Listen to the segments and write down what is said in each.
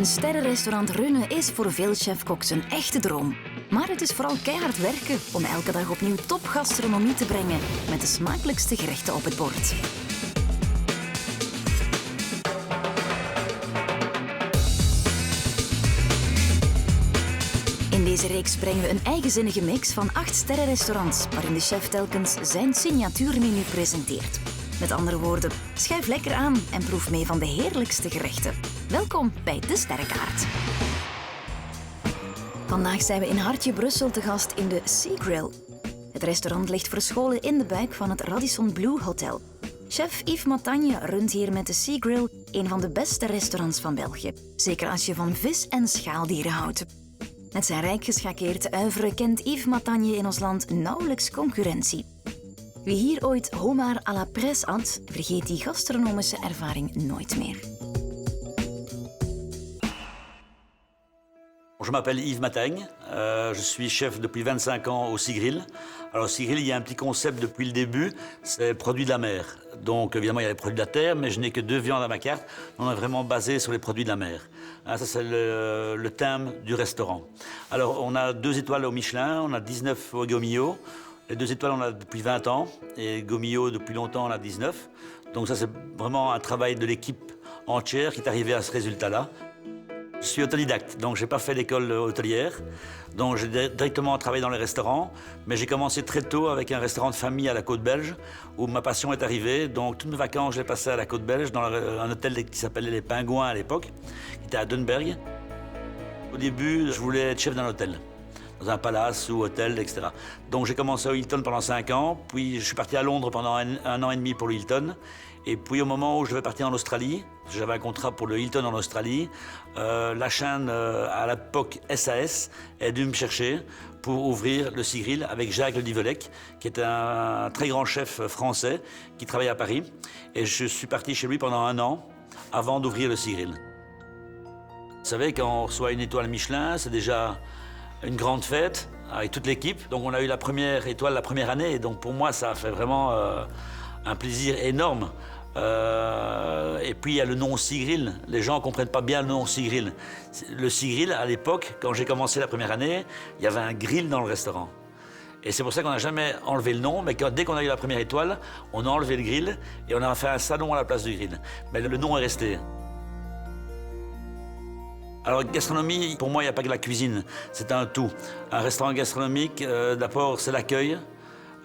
Een sterrenrestaurant runnen is voor veel chefkoks een echte droom. Maar het is vooral keihard werken om elke dag opnieuw topgastronomie te brengen met de smakelijkste gerechten op het bord. In deze reeks brengen we een eigenzinnige mix van 8 sterrenrestaurants waarin de chef telkens zijn signatuurmenu presenteert. Met andere woorden, schuif lekker aan en proef mee van de heerlijkste gerechten. Welkom bij De Sterrenkaart. Vandaag zijn we in Hartje Brussel te gast in de Sea Grill. Het restaurant ligt verscholen in de buik van het Radisson Blu Hotel. Chef Yves Matagne runt hier met de Sea Grill een van de beste restaurants van België. Zeker als je van vis en schaaldieren houdt. Met zijn rijk geschakeerd oeuvre kent Yves Matagne in ons land nauwelijks concurrentie. Wie hier ooit homard à la presse at, vergeet die gastronomische ervaring nooit meer. Je m'appelle Yves Matagne, je suis chef depuis 25 ans au Sea Grill. Alors au Sea Grill, il y a un petit concept depuis le début, c'est produits de la mer. Donc évidemment, il y a les produits de la terre, mais je n'ai que 2 viandes à ma carte. On est vraiment basé sur les produits de la mer. Ça, c'est le thème du restaurant. Alors on a 2 étoiles au Michelin, on a 19 au Gomio. Les 2 étoiles, on a depuis 20 ans, et Gomio, depuis longtemps, on a 19. Donc ça, c'est vraiment un travail de l'équipe entière qui est arrivé à ce résultat-là. Je suis autodidacte, donc je n'ai pas fait l'école hôtelière. Donc j'ai directement travaillé dans les restaurants, mais j'ai commencé très tôt avec un restaurant de famille à la côte belge, où ma passion est arrivée. Donc toutes mes vacances, je les passais à la côte belge, dans un hôtel qui s'appelait Les Pingouins à l'époque, qui était à Dunberg. Au début, je voulais être chef d'un hôtel, dans un palace ou hôtel, etc. Donc j'ai commencé au Hilton pendant 5 ans, puis je suis parti à Londres pendant un an et demi pour le Hilton. Et puis au moment où je devais partir en Australie, j'avais un contrat pour le Hilton en Australie, la chaîne à l'époque SAS est dû me chercher pour ouvrir le Sea Grill avec Jacques Le Divelec, qui est un très grand chef français qui travaille à Paris. Et je suis parti chez lui pendant 1 an avant d'ouvrir le Sea Grill. Vous savez, quand on reçoit une étoile Michelin, c'est déjà une grande fête avec toute l'équipe. Donc on a eu la première étoile la première année, et donc pour moi ça a fait vraiment un plaisir énorme. Et puis il y a le nom Sea Grill. Les gens ne comprennent pas bien le nom Sea Grill. Le Sea Grill, à l'époque, quand j'ai commencé la première année, il y avait un grill dans le restaurant. Et c'est pour ça qu'on n'a jamais enlevé le nom, mais dès qu'on a eu la première étoile, on a enlevé le grill et on a fait un salon à la place du grill. Mais le nom est resté. Alors, gastronomie, pour moi, il n'y a pas que la cuisine, c'est un tout. Un restaurant gastronomique, d'abord, c'est l'accueil,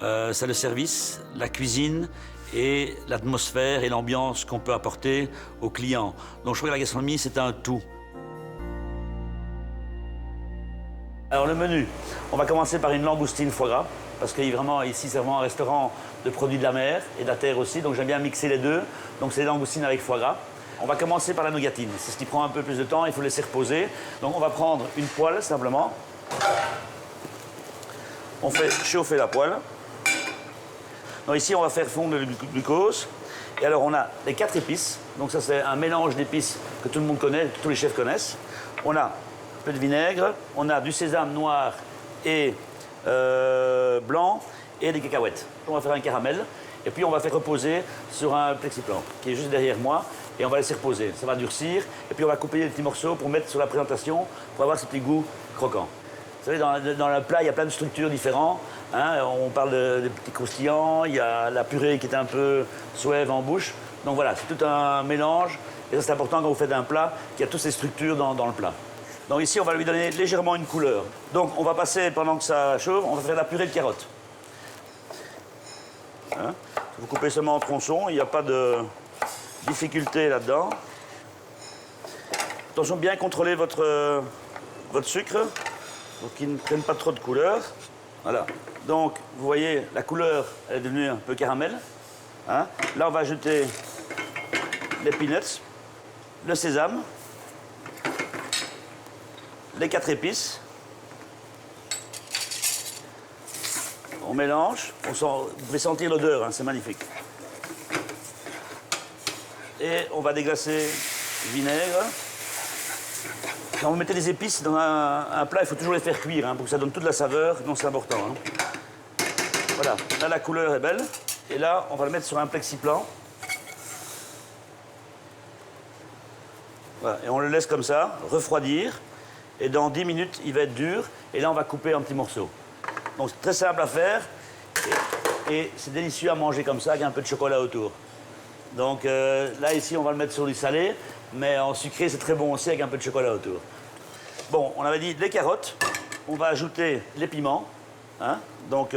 c'est le service, la cuisine et l'atmosphère et l'ambiance qu'on peut apporter aux clients. Donc, je crois que la gastronomie, c'est un tout. Alors, le menu, on va commencer par une langoustine foie gras, parce que vraiment, ici, c'est vraiment un restaurant de produits de la mer et de la terre aussi, donc j'aime bien mixer les deux. Donc, c'est des langoustines avec foie gras. On va commencer par la nougatine. C'est ce qui prend un peu plus de temps, il faut laisser reposer. Donc on va prendre une poêle simplement. On fait chauffer la poêle. Donc ici on va faire fondre le glucose. Et alors on a les 4 épices. Donc ça c'est un mélange d'épices que tout le monde connaît, que tous les chefs connaissent. On a un peu de vinaigre, on a du sésame noir et blanc et des cacahuètes. On va faire un caramel. Et puis on va faire reposer sur un plexiplan qui est juste derrière moi. Et on va laisser reposer, ça va durcir. Et puis on va couper des petits morceaux pour mettre sur la présentation, pour avoir ce petit goût croquant. Vous savez, dans le plat, il y a plein de structures différentes. Hein. On parle de petits croustillants, il y a la purée qui est un peu suave en bouche. Donc voilà, c'est tout un mélange. Et ça, c'est important quand vous faites un plat, qu'il y a toutes ces structures dans le plat. Donc ici, on va lui donner légèrement une couleur. Donc on va passer, pendant que ça chauffe, on va faire la purée de carottes. Hein. Vous coupez seulement en tronçons, il n'y a pas de difficulté là-dedans. Attention, bien contrôler votre sucre, pour qu'il ne prenne pas trop de couleur. Voilà. Donc, vous voyez, la couleur, elle est devenue un peu caramel. Hein. Là, on va ajouter les peanuts, le sésame, les 4 épices. On mélange. Vous pouvez sentir l'odeur, hein, c'est magnifique. Et on va déglacer le vinaigre. Quand vous mettez des épices dans un plat, il faut toujours les faire cuire hein, pour que ça donne toute la saveur, donc c'est important. Hein. Voilà, là la couleur est belle. Et là, on va le mettre sur un plexiplan. Voilà. Et on le laisse comme ça, refroidir. Et dans 10 minutes, il va être dur. Et là, on va couper en petits morceaux. Donc, c'est très simple à faire. Et c'est délicieux à manger comme ça, avec un peu de chocolat autour. Donc là, ici, on va le mettre sur du salé. Mais en sucré, c'est très bon aussi, avec un peu de chocolat autour. Bon, on avait dit les carottes. On va ajouter les piments. Hein? Donc,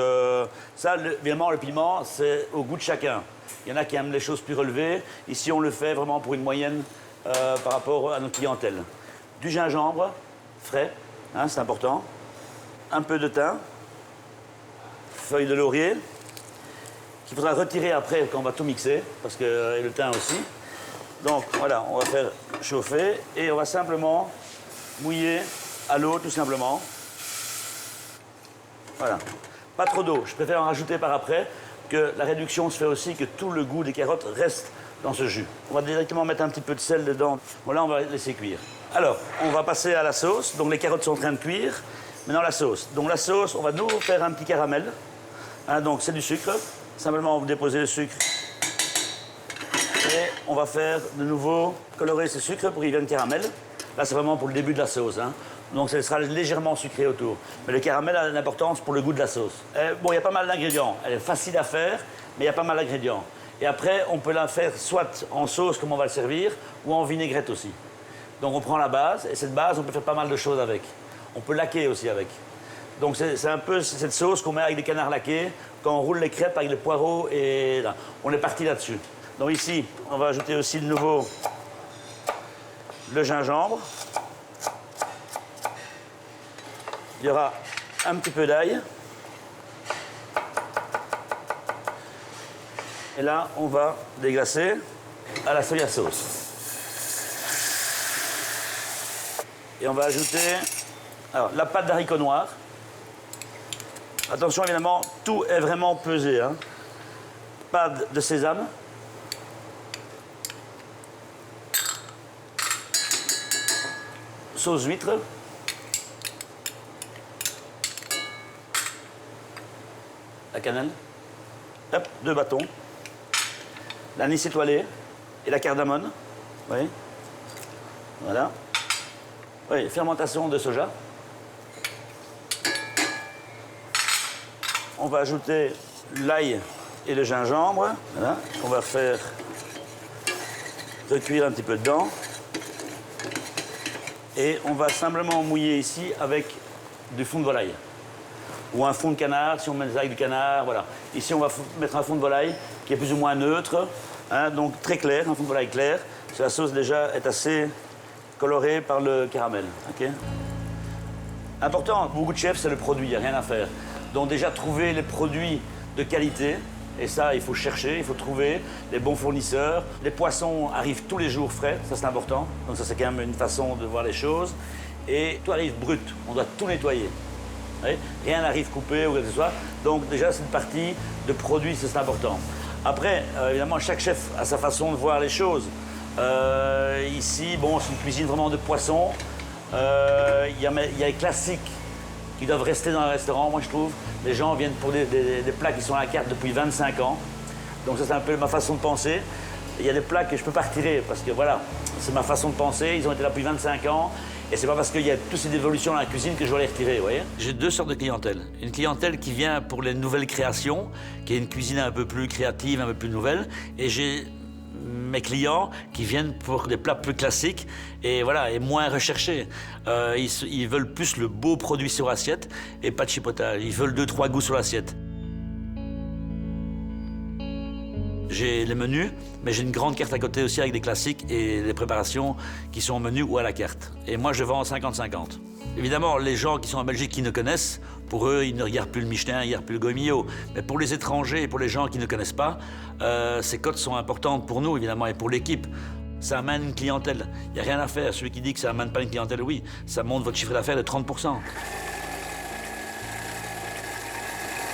ça, évidemment, le piment, c'est au goût de chacun. Il y en a qui aiment les choses plus relevées. Ici, on le fait vraiment pour une moyenne par rapport à notre clientèle. Du gingembre frais, hein, c'est important. Un peu de thym. Feuilles de laurier. Qu'il faudra retirer après quand on va tout mixer, parce que et le thym aussi. Donc, voilà, on va faire chauffer et on va simplement mouiller à l'eau, tout simplement. Voilà. Pas trop d'eau. Je préfère en rajouter par après, que la réduction se fait aussi que tout le goût des carottes reste dans ce jus. On va directement mettre un petit peu de sel dedans. Voilà, on va laisser cuire. Alors, on va passer à la sauce. Donc, les carottes sont en train de cuire. Maintenant, la sauce. Donc, la sauce, on va nous faire un petit caramel. Hein, donc, c'est du sucre. Simplement, vous déposez le sucre. Et on va faire de nouveau colorer ce sucre pour qu'il vienne caramel. Là, c'est vraiment pour le début de la sauce. Hein. Donc, ce sera légèrement sucré autour. Mais le caramel a une importance pour le goût de la sauce. Bon, il y a pas mal d'ingrédients. Elle est facile à faire, mais il y a pas mal d'ingrédients. Et après, on peut la faire soit en sauce, comme on va le servir, ou en vinaigrette aussi. Donc, on prend la base, et cette base, on peut faire pas mal de choses avec. On peut laquer aussi avec. Donc, c'est un peu cette sauce qu'on met avec des canards laqués, quand on roule les crêpes avec les poireaux, et là, on est parti là-dessus. Donc, ici, on va ajouter aussi de nouveau le gingembre. Il y aura un petit peu d'ail. Et là, on va déglacer à la soya sauce. Et on va ajouter alors, la pâte d'haricots noirs. Attention, évidemment, tout est vraiment pesé. Hein. Pâte de sésame. Sauce huître. La cannelle. Hop, 2 bâtons. L'anis étoilé et la cardamone. Oui. Voilà. Oui, fermentation de soja. On va ajouter l'ail et le gingembre. Voilà. On va faire recuire un petit peu dedans. Et on va simplement mouiller ici avec du fond de volaille. Ou un fond de canard, si on met avec du canard, voilà. Ici, on va mettre un fond de volaille qui est plus ou moins neutre, hein, donc très clair, un fond de volaille clair. Parce que la sauce, déjà, est assez colorée par le caramel. Okay. Important, pour beaucoup de chefs, c'est le produit, il n'y a rien à faire. Donc déjà, trouver les produits de qualité, et ça, il faut chercher, il faut trouver les bons fournisseurs. Les poissons arrivent tous les jours frais, ça c'est important. Donc ça, c'est quand même une façon de voir les choses. Et tout arrive brut, on doit tout nettoyer. Oui, rien n'arrive coupé ou quoi que ce soit. Donc déjà, cette partie de produit, c'est important. Après, évidemment, chaque chef a sa façon de voir les choses. Ici, bon, c'est une cuisine vraiment de poisson. Il y a les classiques qui doivent rester dans le restaurant, moi je trouve. Les gens viennent pour des plats qui sont à la carte depuis 25 ans. Donc ça, c'est un peu ma façon de penser. Il y a des plats que je ne peux pas retirer parce que voilà, c'est ma façon de penser. Ils ont été là depuis 25 ans. Et c'est pas parce qu'il y a toutes ces évolutions dans la cuisine que je dois les retirer, vous voyez. J'ai 2 sortes de clientèle. Une clientèle qui vient pour les nouvelles créations, qui est une cuisine un peu plus créative, un peu plus nouvelle. Et j'ai mes clients qui viennent pour des plats plus classiques et voilà, et moins recherchés. Ils veulent plus le beau produit sur assiette et pas de chipotage. Ils veulent 2-3 goûts sur l'assiette. J'ai les menus, mais j'ai une grande carte à côté aussi avec des classiques et des préparations qui sont au menu ou à la carte. Et moi, je vends 50-50. Évidemment, les gens qui sont en Belgique qui ne connaissent, pour eux, ils ne regardent plus le Michelin, ils ne regardent plus le Gourmillot. Mais pour les étrangers et pour les gens qui ne connaissent pas, ces cotes sont importantes pour nous, évidemment, et pour l'équipe. Ça amène une clientèle. Il n'y a rien à faire. Celui qui dit que ça amène pas une clientèle, oui, ça monte votre chiffre d'affaires de 30%.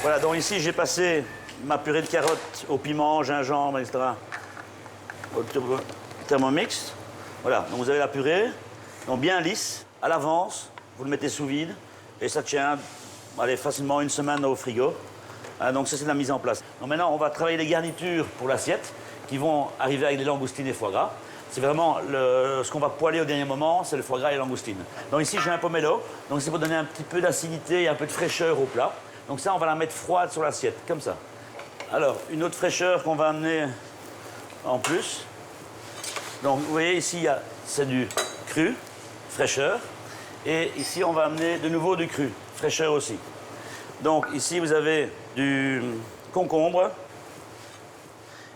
Voilà, donc ici, j'ai passé ma purée de carottes au piment, gingembre, etc. au Thermomix. Voilà, donc vous avez la purée, donc bien lisse, à l'avance, vous le mettez sous vide, et ça tient allez, facilement 1 semaine au frigo. Donc ça, c'est la mise en place. Donc maintenant, on va travailler les garnitures pour l'assiette, qui vont arriver avec des langoustines et foie gras. c'est vraiment ce qu'on va poêler au dernier moment, c'est le foie gras et les langoustines. Donc ici, j'ai un pomelo. Donc c'est pour donner un petit peu d'acidité et un peu de fraîcheur au plat. Donc ça, on va la mettre froide sur l'assiette, comme ça. Alors, une autre fraîcheur qu'on va amener en plus. Donc vous voyez, ici, c'est du cru, fraîcheur. Et ici, on va amener de nouveau du cru, fraîcheur aussi. Donc ici, vous avez du concombre.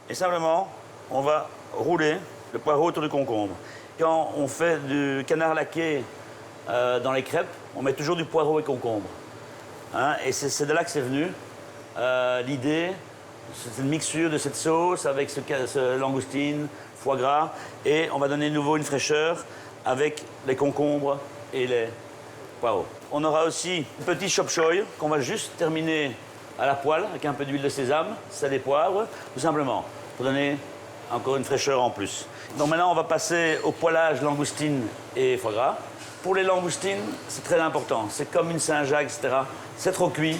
Et simplement, on va rouler le poireau autour du concombre. Quand on fait du canard laqué dans les crêpes, on met toujours du poireau et concombre. Hein, et c'est de là que c'est venu l'idée, c'est une mixture de cette sauce avec ce langoustine, foie gras, et on va donner de nouveau une fraîcheur avec les concombres et les poireaux. On aura aussi un petit chop choy qu'on va juste terminer à la poêle avec un peu d'huile de sésame, sel et poivre, tout simplement, pour donner encore une fraîcheur en plus. Donc maintenant, on va passer au poêlage langoustine et foie gras. Pour les langoustines, c'est très important. C'est comme une Saint-Jacques, etc. C'est trop cuit,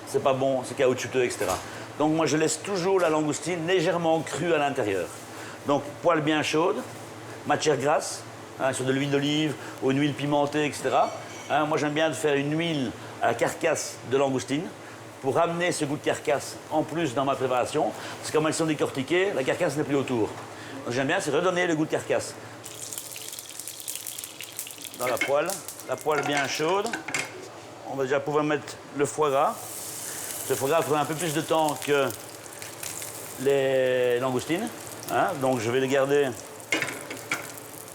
c'est pas bon, c'est caoutchouteux, etc. Donc moi, je laisse toujours la langoustine légèrement crue à l'intérieur. Donc poêle bien chaude, matière grasse, hein, sur de l'huile d'olive ou une huile pimentée, etc. Hein, moi, j'aime bien de faire une huile à la carcasse de langoustine pour ramener ce goût de carcasse en plus dans ma préparation. Parce que comme elles sont décortiquées, la carcasse n'est plus autour. Donc j'aime bien, c'est redonner le goût de carcasse. Dans la poêle bien chaude. On va déjà pouvoir mettre le foie gras. Le foie gras prend un peu plus de temps que les langoustines. Hein, donc je vais le garder,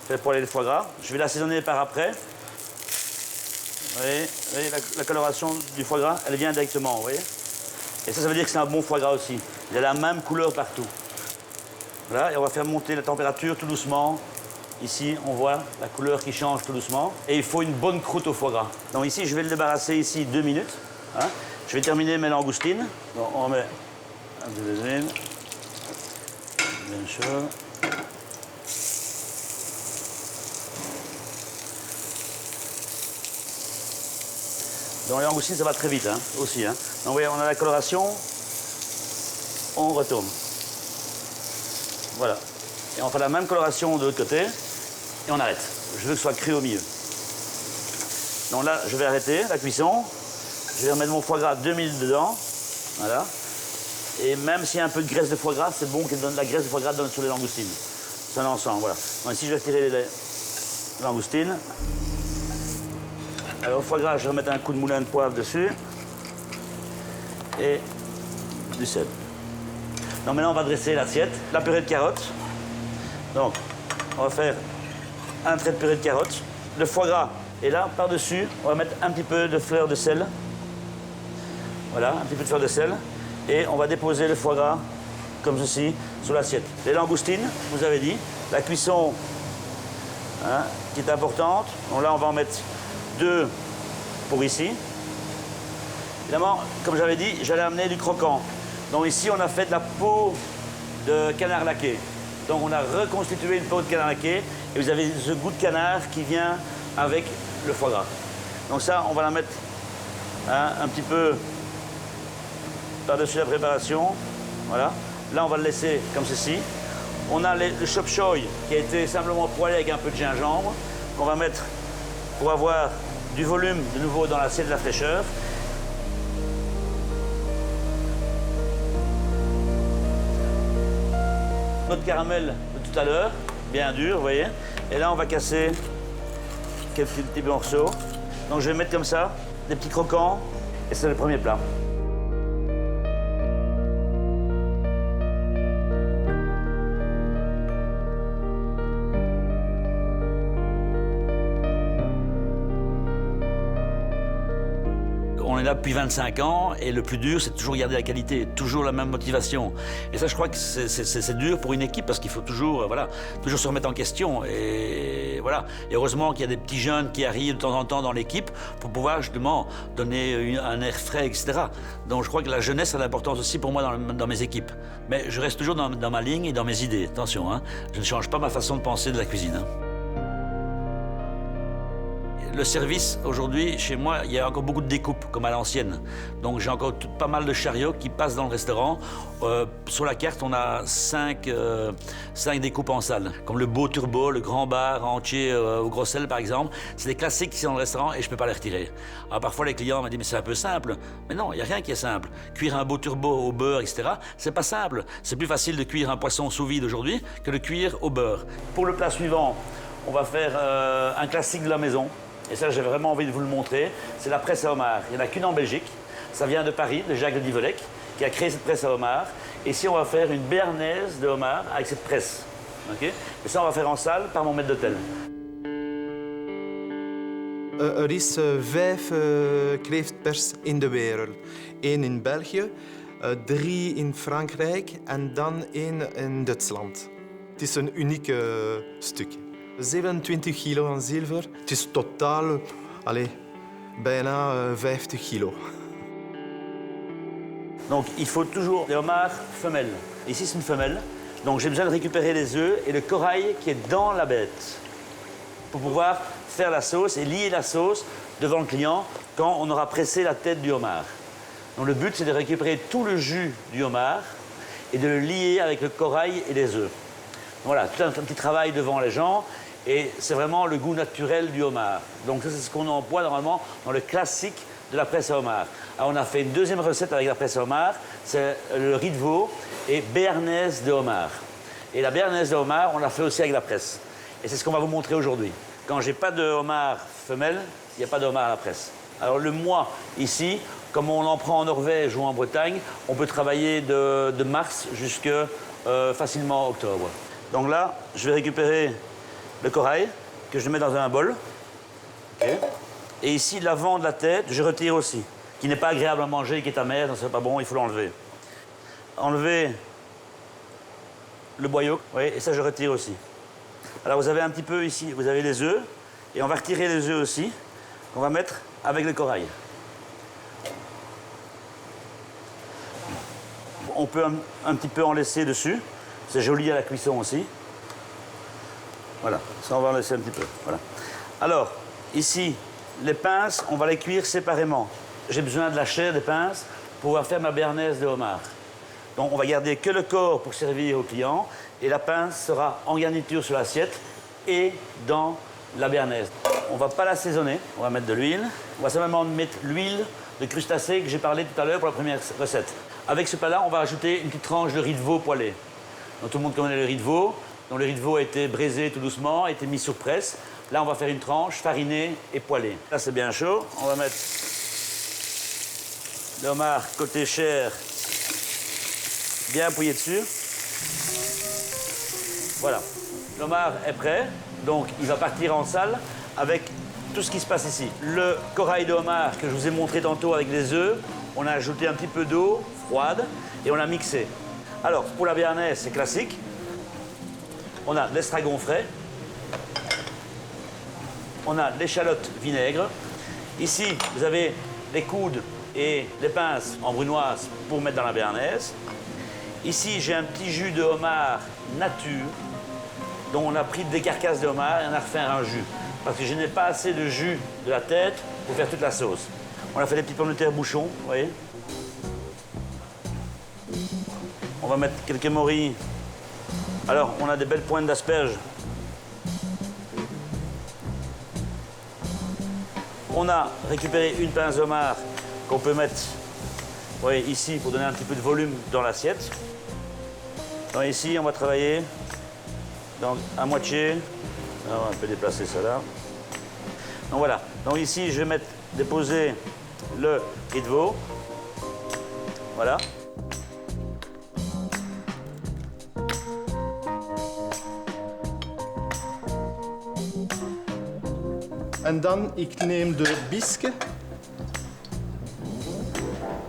faire poêler le foie gras. Je vais l'assaisonner par après. Vous voyez la coloration du foie gras, elle vient directement, vous voyez. Et ça veut dire que c'est un bon foie gras aussi. Il a la même couleur partout. Voilà, et on va faire monter la température tout doucement. Ici, on voit la couleur qui change tout doucement. Et il faut une bonne croûte au foie gras. Donc ici, je vais le débarrasser ici 2 minutes. Hein. Je vais terminer mes langoustines. Donc on met un peu d'huile. Bien chaud. Dans les langoustines, ça va très vite, hein, aussi. Hein. Donc vous voyez, on a la coloration. On retourne. Voilà. Et on fait la même coloration de l'autre côté. Et on arrête. Je veux que ce soit cru au milieu. Donc là, je vais arrêter la cuisson. Je vais remettre mon foie gras 2 minutes dedans. Voilà. Et même s'il y a un peu de graisse de foie gras, c'est bon que la graisse de foie gras donne sur les langoustines. C'est un ensemble, voilà. Donc ici, je vais tirer les langoustines. Alors, au foie gras, je vais remettre un coup de moulin de poivre dessus. Et du sel. Donc maintenant, on va dresser l'assiette. La purée de carottes. Donc, on va faire un trait de purée de carottes. Le foie gras. Et là, par-dessus, on va mettre un petit peu de fleur de sel. Voilà, un petit peu de fleur de sel. Et on va déposer le foie gras, comme ceci, sur l'assiette. Les langoustines, vous avez dit. La cuisson, hein, qui est importante. Donc là, on va en mettre 2 pour ici. Évidemment, comme j'avais dit, j'allais amener du croquant. Donc ici, on a fait de la peau de canard laqué. Donc on a reconstitué une peau de canard laqué. Et vous avez ce goût de canard qui vient avec le foie gras. Donc ça, on va la mettre, hein, un petit peu par-dessus la préparation. Voilà. Là, on va le laisser comme ceci. On a le chop choy qui a été simplement poêlé avec un peu de gingembre. Qu'on va mettre pour avoir du volume de nouveau dans l'assiette de la fraîcheur. Notre caramel de tout à l'heure, bien dur, vous voyez. Et là, on va casser quelques petits morceaux. Donc, je vais mettre comme ça des petits croquants. Et c'est le premier plat. On est là depuis 25 ans et le plus dur, c'est toujours garder la qualité, toujours la même motivation. Et ça, je crois que c'est dur pour une équipe parce qu'il faut toujours, voilà, toujours se remettre en question. Et voilà. Et heureusement qu'il y a des petits jeunes qui arrivent de temps en temps dans l'équipe pour pouvoir justement donner un air frais, etc. Donc je crois que la jeunesse a l'importance aussi pour moi dans mes équipes. Mais je reste toujours dans ma ligne et dans mes idées. Attention, hein, je ne change pas ma façon de penser de la cuisine. Hein. le service, aujourd'hui, chez moi, il y a encore beaucoup de découpes, comme à l'ancienne. Donc j'ai encore pas mal de chariots qui passent dans le restaurant. Sur la carte, on a 5 découpes en salle, comme le beau turbo, le grand bar entier au gros sel, par exemple. C'est des classiques qui sont dans le restaurant et je ne peux pas les retirer. Alors parfois, les clients me disent, mais c'est un peu simple. Mais non, il n'y a rien qui est simple. Cuire un beau turbo au beurre, etc., c'est pas simple. C'est plus facile de cuire un poisson sous vide aujourd'hui que de cuire au beurre. Pour le plat suivant, on va faire un classique de la maison. Et ça, j'ai vraiment envie de vous le montrer. C'est la presse à homard. Il n'y en a qu'une en Belgique. Ça vient de Paris, de Jacques de Divelec, qui a créé cette presse à homard. Et ici, on va faire une béarnaise de homard avec cette presse. Okay? Et ça, on va faire en salle par mon maître d'hôtel. Er is 5 kreeftpers in de wereld. 1 in België, 3 in Frankrijk en dan 1 in Duitsland. Het is een uniek stukje. 27 kilo aan zilver. Het is totaal bijna 50 kilo. Donc il faut toujours des homards femelles. Ici c'est une femelle, donc j'ai besoin de récupérer les œufs et le corail qui est dans la bête pour pouvoir faire la sauce et lier la sauce devant le client quand on aura pressé la tête du homard. Donc le but c'est de récupérer tout le jus du homard et de le lier avec le corail et les œufs. Voilà, tout un petit travail devant les gens. Et c'est vraiment le goût naturel du homard. Donc ça, c'est ce qu'on emploie normalement dans le classique de la presse à homard. Alors on a fait une deuxième recette avec la presse à homard, c'est le riz de veau et béarnaise de homard. Et la béarnaise de homard, on l'a fait aussi avec la presse. Et c'est ce qu'on va vous montrer aujourd'hui. Quand j'ai pas de homard femelle, il n'y a pas de homard à la presse. Alors le mois ici, comme on en prend en Norvège ou en Bretagne, on peut travailler de mars jusqu'à facilement octobre. Donc là, je vais récupérer le corail que je mets dans un bol. Okay. Et ici, l'avant de la tête, je retire aussi, qui n'est pas agréable à manger, qui est amer, c'est pas bon, il faut l'enlever. Enlever le boyau, oui, et ça, je retire aussi. Alors, vous avez un petit peu ici, vous avez les œufs, et on va retirer les œufs aussi, qu'on va mettre avec le corail. On peut un petit peu en laisser dessus, c'est joli à la cuisson aussi. Voilà, ça on va en laisser un petit peu. Voilà. Alors, ici, les pinces, on va les cuire séparément. J'ai besoin de la chair des pinces pour pouvoir faire ma béarnaise de homard. Donc on va garder que le corps pour servir au client et la pince sera en garniture sur l'assiette et dans la béarnaise. On ne va pas l'assaisonner, on va mettre de l'huile. On va simplement mettre l'huile de crustacé que j'ai parlé tout à l'heure pour la première recette. Avec ce plat-là, on va ajouter une petite tranche de riz de veau poêlé. Donc tout le monde connaît le riz de veau. Donc le riz de veau a été braisé tout doucement, a été mis sur presse. Là, on va faire une tranche farinée et poêlée. Là, c'est bien chaud. On va mettre le homard côté chair bien appuyé dessus. Voilà. Le homard est prêt. Donc, il va partir en salle avec tout ce qui se passe ici. Le corail de homard que je vous ai montré tantôt avec les œufs, on a ajouté un petit peu d'eau froide et on l'a mixé. Alors, pour la béarnaise, c'est classique. On a l'estragon frais. On a l'échalote vinaigre. Ici, vous avez les coudes et les pinces en brunoise pour mettre dans la béarnaise. Ici, j'ai un petit jus de homard nature, dont on a pris des carcasses de homard et on a refait un jus. Parce que je n'ai pas assez de jus de la tête pour faire toute la sauce. On a fait des petites pommes de terre bouchons, vous voyez. On va mettre quelques morilles. Alors, on a des belles pointes d'asperges. On a récupéré une pince homard qu'on peut mettre ici pour donner un petit peu de volume dans l'assiette. Donc ici, on va travailler donc, à moitié. Alors, on peut déplacer ça là. Donc voilà. Donc ici, je vais déposer le riz de veau. Voilà. En dan, ik neem de bisque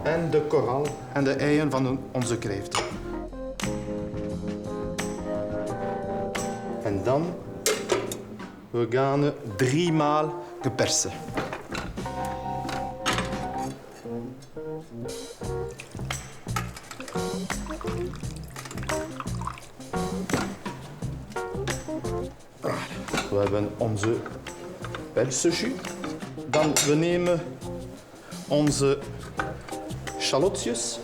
en de koral en de eieren van onze kreeft. En dan, we gaan 3 maal gepersen. We hebben onze Belgische jus. Dan we nemen onze shallotjes.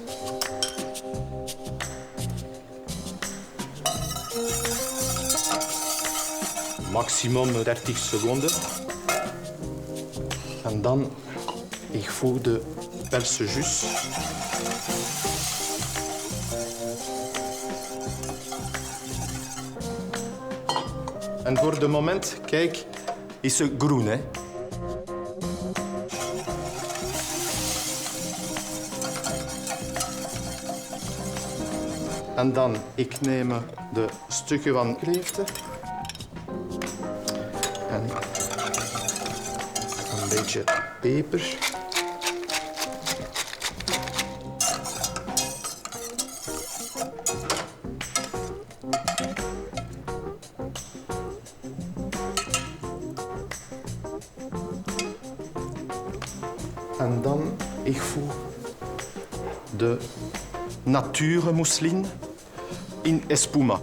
Maximum 30 seconden. En dan ik voeg de Belgische jus. En voor de moment, kijk, is ze groen, hè? En dan, ik neem de stukken van kreeften. En een beetje peper. En dan, ik voeg de nature mousseline in espuma.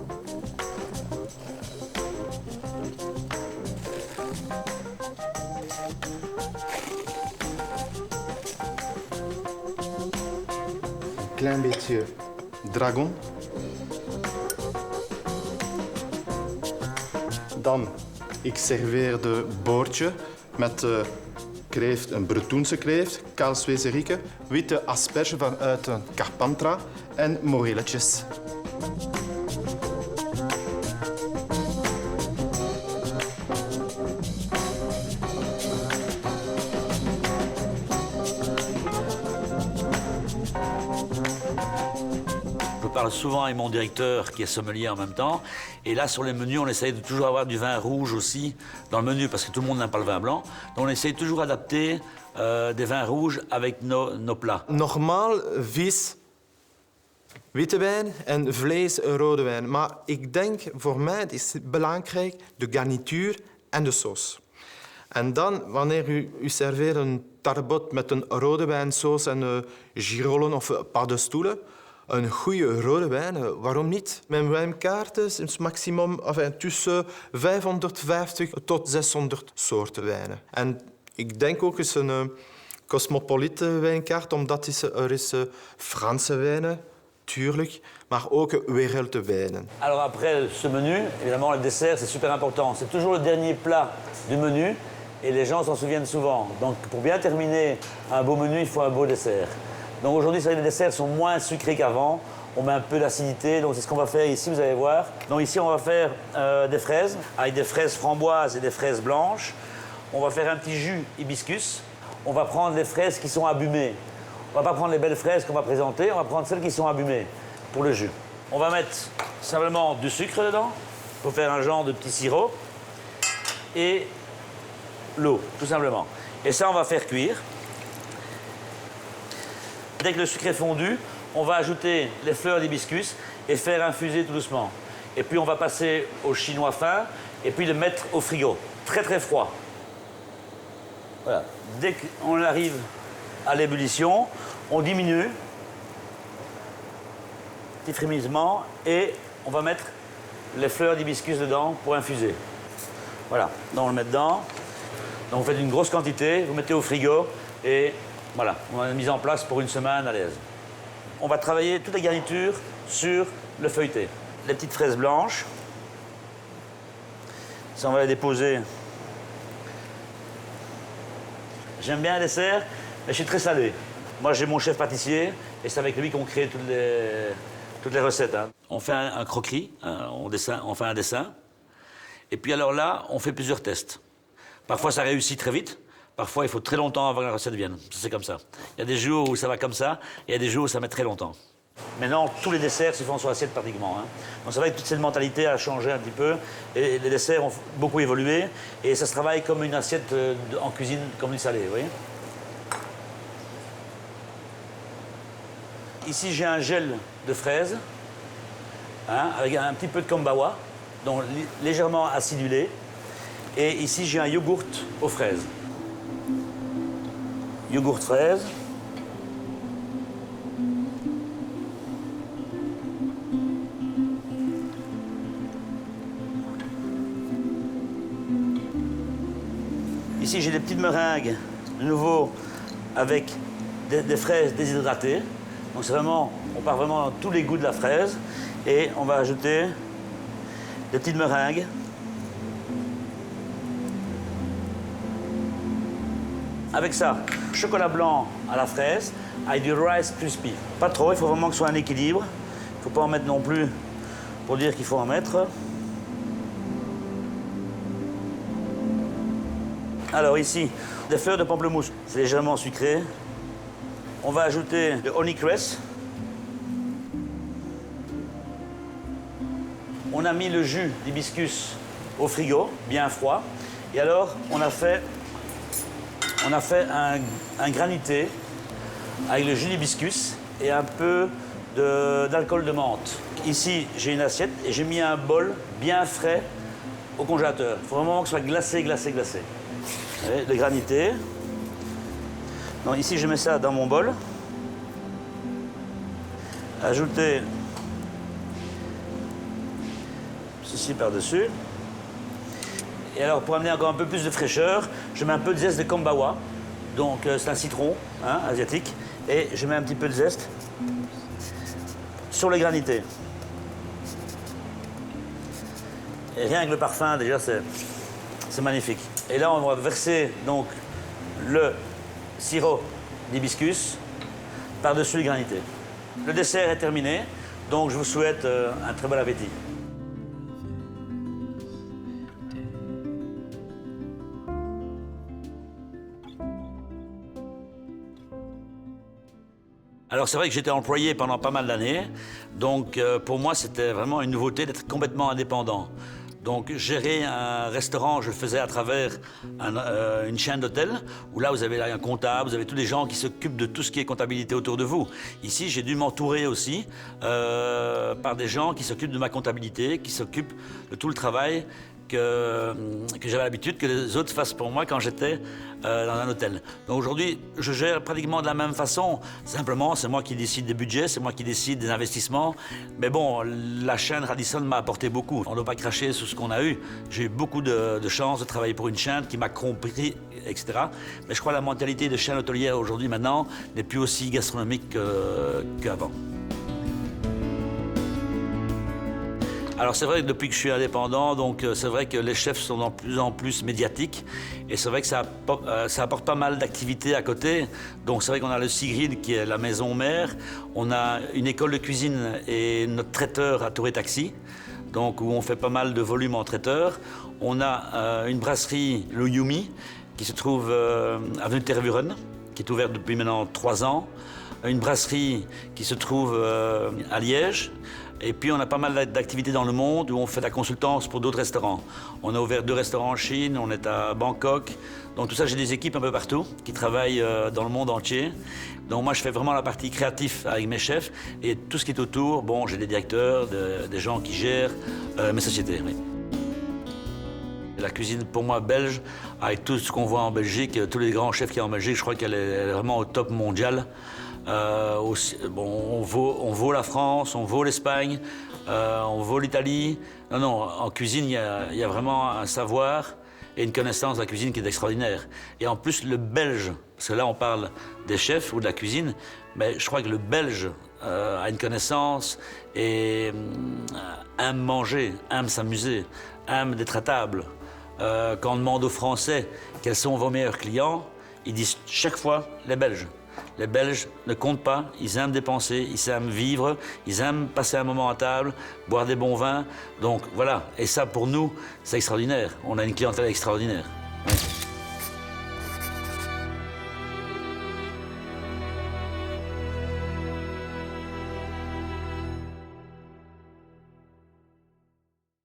Een klein beetje dragon. Dan, ik serveer de boordje met kreeft, een Bretoense kreeft, kaalswezeriken, witte asperge vanuit een Carpentras en morelletjes. Je parle souvent avec mon directeur qui est sommelier en même temps. Et là, sur les menus, on essaye de toujours avoir du vin rouge aussi dans le menu parce que tout le monde n'aime pas le vin blanc. Donc on essaye toujours d'adapter des vins rouges avec nos plats. Normaal vis, witte wijn en vlees, rode wijn. Maar ik denk, voor mij is het belangrijk de garnituur en de saus. En dan, wanneer u serveert een tarbot met een rode wijnsaus en girollen of paddenstoelen, een goede rode wijn, waarom niet? Mijn wijnkaart is maximum tussen 550 tot 600 soorten wijnen. En ik denk ook is een cosmopolite wijnkaart, omdat er is Franse wijnen, tuurlijk, maar ook wereldwijnen. Alors après ce menu, évidemment, le dessert, c'est super important. C'est toujours le dernier plat du menu et les gens s'en souviennent souvent. Donc pour bien terminer un beau menu, il faut un beau dessert. Donc aujourd'hui, les desserts sont moins sucrés qu'avant. On met un peu d'acidité, donc c'est ce qu'on va faire ici, vous allez voir. Donc ici, on va faire des fraises, avec des fraises framboises et des fraises blanches. On va faire un petit jus hibiscus. On va prendre les fraises qui sont abîmées. On va pas prendre les belles fraises qu'on va présenter, on va prendre celles qui sont abîmées pour le jus. On va mettre simplement du sucre dedans, pour faire un genre de petit sirop, et l'eau, tout simplement. Et ça, on va faire cuire. Dès que le sucre est fondu, on va ajouter les fleurs d'hibiscus et faire infuser tout doucement. Et puis on va passer au chinois fin et puis le mettre au frigo, très très froid. Voilà. Dès qu'on arrive à l'ébullition, on diminue, petit frémissement, et on va mettre les fleurs d'hibiscus dedans pour infuser. Voilà, donc on le met dedans. Donc vous faites une grosse quantité, vous mettez au frigo et voilà, on a mis en place pour une semaine à l'aise. On va travailler toutes les garnitures sur le feuilleté. Les petites fraises blanches, ça on va les déposer. J'aime bien un dessert, mais je suis très salé. Moi j'ai mon chef pâtissier et c'est avec lui qu'on crée toutes les recettes. Hein. On fait un croquis, on fait un dessin. Et puis alors là, on fait plusieurs tests. Parfois ça réussit très vite. Parfois, il faut très longtemps avant que la recette vienne. C'est comme ça. Il y a des jours où ça va comme ça, et il y a des jours où ça met très longtemps. Maintenant, tous les desserts se font sur l'assiette pratiquement. Hein. Donc c'est vrai que toute cette mentalité a changé un petit peu, et les desserts ont beaucoup évolué, et ça se travaille comme une assiette en cuisine, comme du salé, vous voyez. Ici, j'ai un gel de fraises, hein, avec un petit peu de kombawa, donc légèrement acidulé, et ici, j'ai un yogourt aux fraises. Yogourt fraise. Ici, j'ai des petites meringues, de nouveau, avec des fraises déshydratées. Donc c'est vraiment, on part vraiment dans tous les goûts de la fraise. Et on va ajouter des petites meringues. Avec ça, chocolat blanc à la fraise, avec du Rice Krispies. Pas trop, il faut vraiment que ce soit un équilibre. Il ne faut pas en mettre non plus pour dire qu'il faut en mettre. Alors ici, des fleurs de pamplemousse, c'est légèrement sucré. On va ajouter le honeycress. On a mis le jus d'hibiscus au frigo, bien froid. Et alors, on a fait un granité avec le jus d'hibiscus et un peu d'alcool de menthe. Ici, j'ai une assiette et j'ai mis un bol bien frais au congélateur. Il faut vraiment que ce soit glacé, glacé, glacé. Vous voyez, le granité. Donc ici, je mets ça dans mon bol. Ajouter ceci par-dessus. Et alors, pour amener encore un peu plus de fraîcheur, je mets un peu de zeste de kombawa. Donc, c'est un citron asiatique. Et je mets un petit peu de zeste sur les granités. Et rien que le parfum, déjà, c'est magnifique. Et là, on va verser donc le sirop d'hibiscus par-dessus les granités. Le dessert est terminé, donc je vous souhaite un très bon appétit. Alors c'est vrai que j'étais employé pendant pas mal d'années, donc pour moi c'était vraiment une nouveauté d'être complètement indépendant. Donc gérer un restaurant, je le faisais à travers une chaîne d'hôtels, où là vous avez un comptable, vous avez tous les gens qui s'occupent de tout ce qui est comptabilité autour de vous. Ici j'ai dû m'entourer aussi par des gens qui s'occupent de ma comptabilité, qui s'occupent de tout le travail que j'avais l'habitude que les autres fassent pour moi quand j'étais dans un hôtel. Donc aujourd'hui, je gère pratiquement de la même façon. Simplement, c'est moi qui décide des budgets, c'est moi qui décide des investissements. Mais bon, la chaîne Radisson m'a apporté beaucoup. On ne doit pas cracher sur ce qu'on a eu. J'ai eu beaucoup de chance de travailler pour une chaîne qui m'a compris, etc. Mais je crois que la mentalité de chaîne hôtelière aujourd'hui, maintenant, n'est plus aussi gastronomique qu'avant. Alors c'est vrai que depuis que je suis indépendant, donc c'est vrai que les chefs sont de plus en plus médiatiques et c'est vrai que ça apporte pas mal d'activités à côté. Donc c'est vrai qu'on a le Sea Grill qui est la maison mère, on a une école de cuisine et notre traiteur à Touré Taxi, donc où on fait pas mal de volume en traiteur. On a une brasserie, le Yumi, qui se trouve avenue de Tervuren, qui est ouverte depuis maintenant 3 ans. Une brasserie qui se trouve à Liège. Et puis on a pas mal d'activités dans le monde où on fait de la consultance pour d'autres restaurants. On a ouvert 2 restaurants en Chine, on est à Bangkok. Donc tout ça, j'ai des équipes un peu partout qui travaillent dans le monde entier. Donc moi, je fais vraiment la partie créative avec mes chefs. Et tout ce qui est autour, bon, j'ai des directeurs, des gens qui gèrent mes sociétés. Oui. La cuisine, pour moi, belge, avec tout ce qu'on voit en Belgique, tous les grands chefs qu'il y a en Belgique, je crois qu'elle est vraiment au top mondial. Bon, on vaut la France, on vaut l'Espagne, on vaut l'Italie. Non, en cuisine, il y a vraiment un savoir et une connaissance de la cuisine qui est extraordinaire. Et en plus, le Belge, parce que là, on parle des chefs ou de la cuisine, mais je crois que le Belge a une connaissance et aime manger, aime s'amuser, aime d'être à table. Quand on demande aux Français quels sont vos meilleurs clients, ils disent chaque fois les Belges. Les Belges ne comptent pas, ils aiment dépenser, ils aiment vivre, ils aiment passer un moment à table, boire des bons vins. Donc voilà, et ça pour nous, c'est extraordinaire. On a une clientèle extraordinaire.